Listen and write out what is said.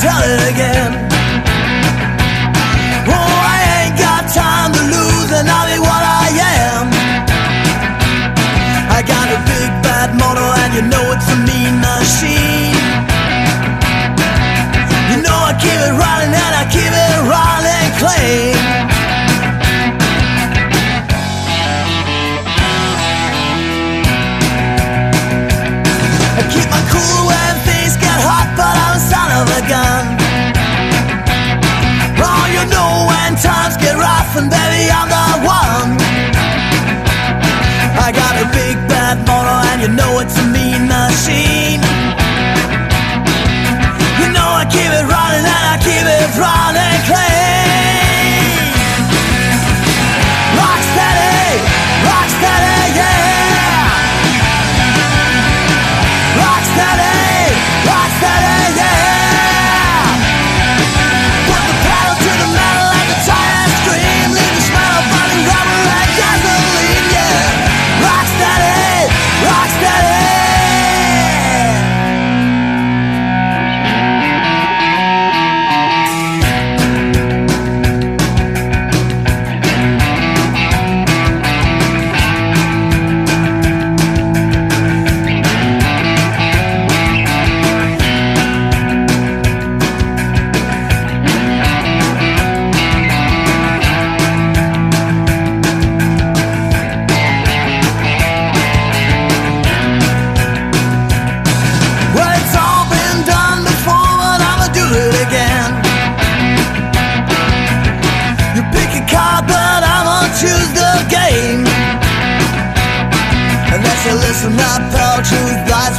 tell it again. Oh, I ain't got time to lose, and I'll be what I am. I got a big bad moto, and you know it's a mean machine. You know I keep it running, and I keep it running clean. I keep my cool when things get hot, but I'm a son of a gun. Oh, you know when times get rough, and baby, I'm the one. I got a big bad motor, and you know it's a mean machine. You know I keep it running, and I keep it running clean. Rock steady, yeah. Rock steady, yeah. Put the pedal to the metal, let the tires scream. Leave the smell of burning rubber and gasoline, yeah. Rock steady, rock steady. Well, it's all been done before, but I'ma do it again. You pick a card, but I'ma choose the game. Unless you listen up, pal, truth lies